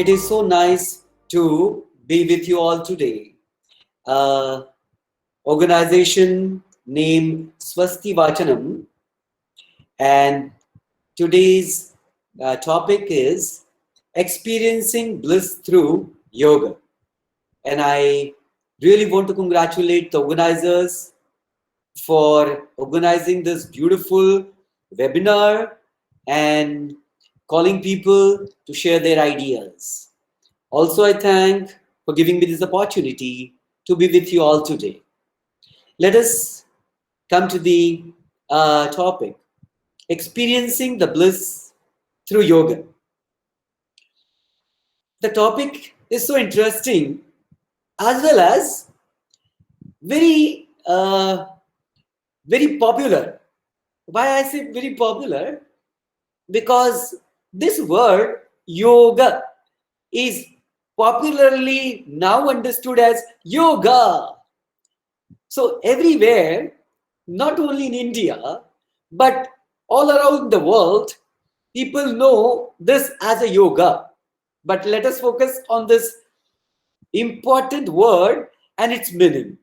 It is so nice to be with you all today. Uh, Organization named Swasti Vachanam, and today's topic is experiencing bliss through yoga. And I really want to congratulate the organizers for organizing this beautiful webinar and calling people to share their ideas. Also, I thank for giving me this opportunity to be with you all today. Let us come to the topic, experiencing the bliss through yoga. The topic is so interesting as well as very, very popular. Why I say very popular? Because this word yoga is popularly now understood as yoga. So everywhere, not only in India, but all around the world, people know this as a yoga. But let us focus on this important word and its meaning.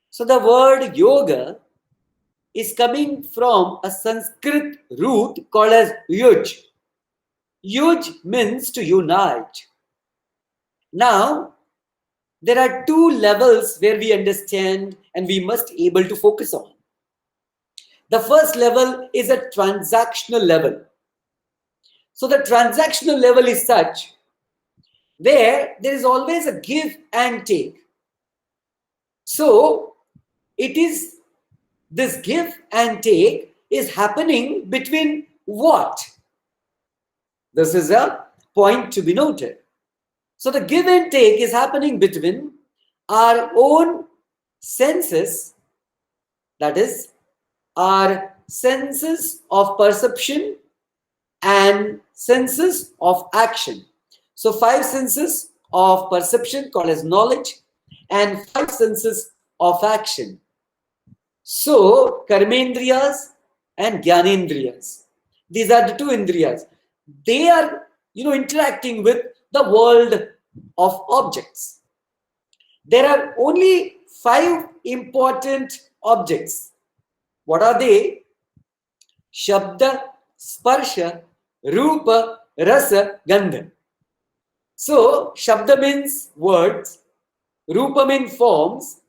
So the word yoga is coming from a Sanskrit root called as yuj. Yuj means to unite. Now, there are two levels where we understand and we must able to focus on. The first level is a transactional level. So the transactional level is such where there is always a give and take. So it is this give and take is happening between what? This is a point to be noted. So the give and take is happening between our own senses, that is, our senses of perception and senses of action. So 5 senses of perception called as knowledge and 5 senses of action. So karmendriyas and gyanendriyas. These are the 2 indriyas. They are, interacting with the world of objects. There are only 5 important objects. What are they? Shabda, Sparsha, Rupa, Rasa, Gandha. So, Shabda means words, Rupa means forms,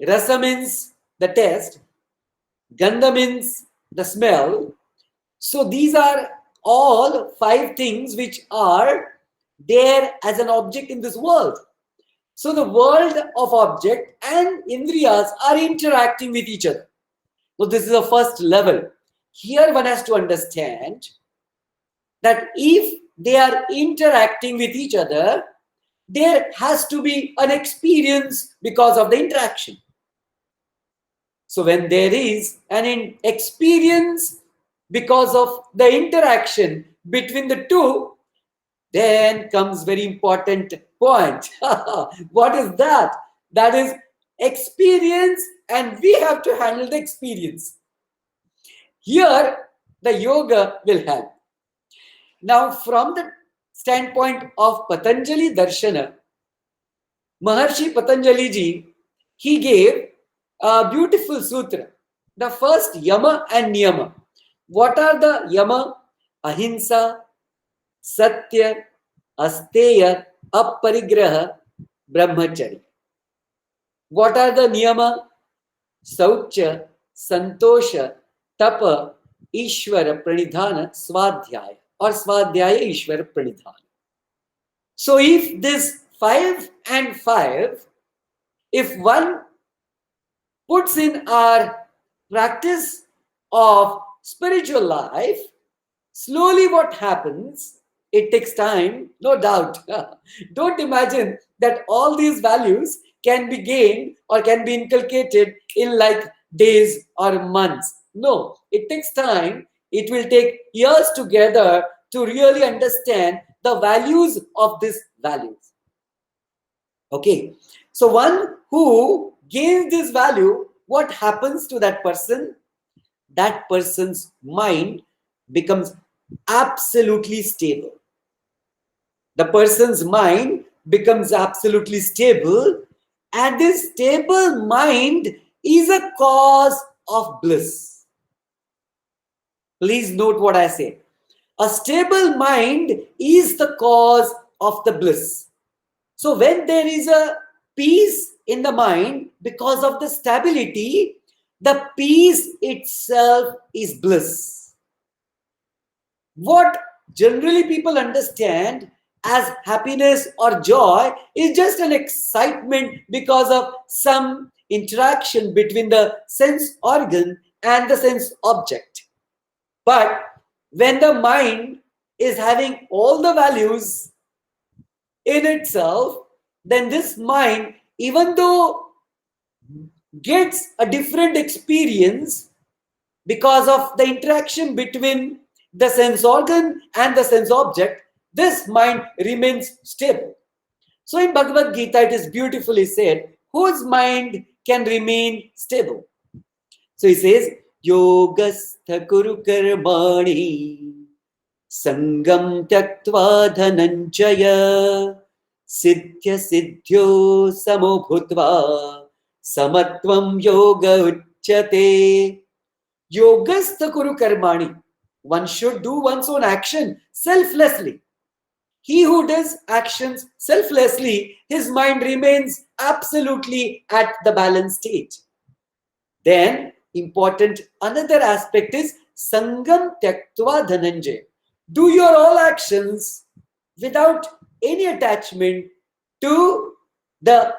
Rasa means the taste, Gandha means the smell. So, these are all 5 things which are there as an object in this world. So, the world of object and Indriyas are interacting with each other. So, this is the first level. Here one has to understand that if they are interacting with each other, there has to be an experience because of the interaction. So when there is an experience because of the interaction between the two, then comes very important point. What is that? That is experience, and we have to handle the experience. Here, the yoga will help. Now, from the standpoint of Patanjali Darshana, Maharshi Patanjali ji, he gave a beautiful sutra. The first yama and niyama. What are the yama? Ahimsa, Satya, Asteya, Aparigraha, Brahmacharya. What are the niyama? Saucha, Santosha, Tapa, Ishvara, Pranidhana, Swadhyaya, or Swadhyaya, Ishvara, Pranidhana. So if this 5 and 5, if one puts in our practice of spiritual life, slowly what happens, it takes time, no doubt. Don't imagine that all these values can be gained or can be inculcated in like days or months. No, it takes time. It will take years together to really understand the values of these values. Okay, so one who gains this value, what happens to that person? That person's mind becomes absolutely stable. The person's mind becomes absolutely stable, and this stable mind is a cause of bliss. Please note what I say. A stable mind is the cause of the bliss. So when there is a peace in the mind because of the stability, the peace itself is bliss. What generally people understand as happiness or joy is just an excitement because of some interaction between the sense organ and the sense object. But when the mind is having all the values in itself, then this mind, even though gets a different experience because of the interaction between the sense organ and the sense object, this mind remains stable. So in Bhagavad Gita, it is beautifully said, whose mind can remain stable? So he says, Yogastha Kuru Karmani Sangam Tyaktva Dhananjaya Siddhya Siddhyo Samo Bhutva Samatvam Yoga Uchyate. Yogastha Kuru Karmani. One should do one's own action selflessly. He who does actions selflessly, his mind remains absolutely at the balanced state. Then, important another aspect is Sangam Tyaktva Dhananjay. Do your all actions without any attachment to the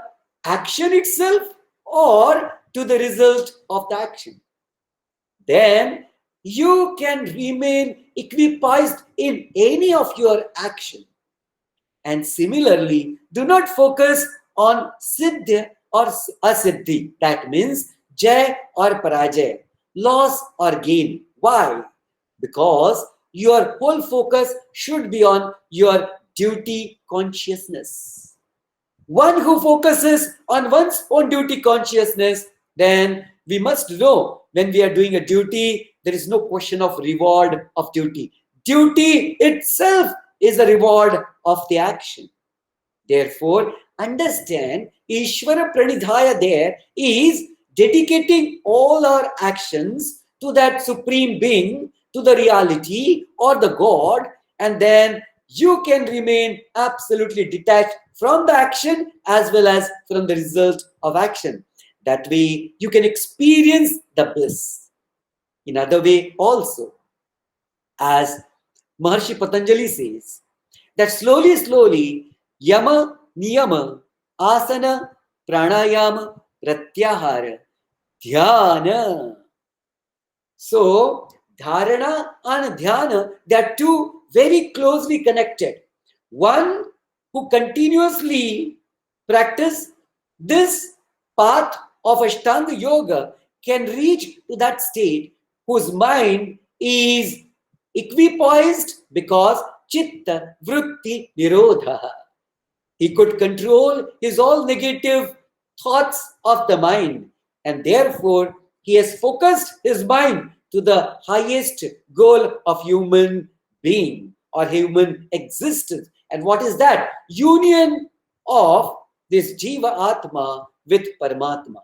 action itself or to the result of the action. Then you can remain equipoised in any of your action. And similarly, do not focus on siddhi or asiddhi. That means jay or parajay, loss or gain. Why? Because your whole focus should be on your duty consciousness. One who focuses on one's own duty consciousness, then we must know when we are doing a duty, there is no question of reward of duty. Duty itself is a reward of the action. Therefore, understand Ishvara Pranidhaya there is dedicating all our actions to that supreme being, to the reality or the God, and then you can remain absolutely detached from the action as well as from the result of action. That way, you can experience the bliss. In other way also, as Maharshi Patanjali says, that slowly, yama, niyama, asana, pranayama, pratyahara, dhyana. So, dharana and dhyana, they are two very closely connected. One who continuously practice this path of Ashtanga Yoga can reach to that state whose mind is equipoised because chitta vritti nirodha. He could control his all negative thoughts of the mind, and therefore he has focused his mind to the highest goal of human being or human existence. And what is that? Union of this Jiva Atma with Paramatma.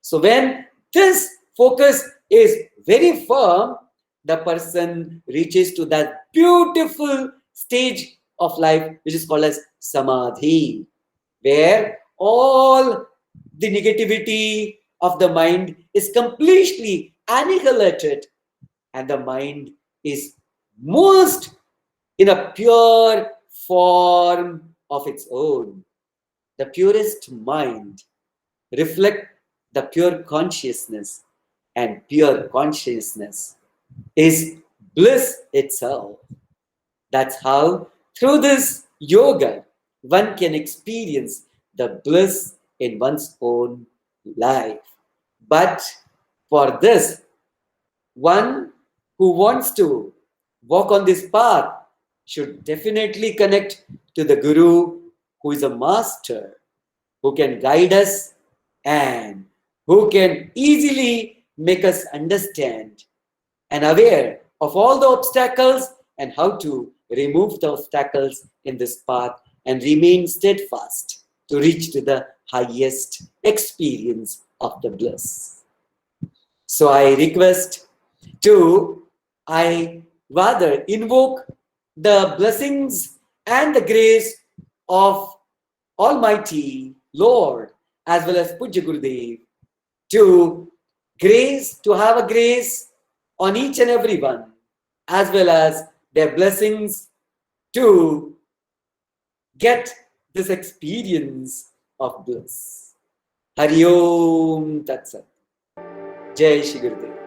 So when this focus is very firm, the person reaches to that beautiful stage of life which is called as Samadhi, where all the negativity of the mind is completely annihilated and the mind is most in a pure form of its own. The purest mind reflects the pure consciousness, and pure consciousness is bliss itself. That's how through this yoga one can experience the bliss in one's own life. But for this, one who wants to walk on this path should definitely connect to the Guru, who is a master, who can guide us and who can easily make us understand and aware of all the obstacles and how to remove the obstacles in this path, and remain steadfast to reach to the highest experience of the bliss. So I request I rather invoke the blessings and the grace of Almighty Lord as well as Pujya Gurudev to have a grace on each and every one, as well as their blessings to get this experience of bliss. Hari Om Tat Sat. Jai Shri Gurudev.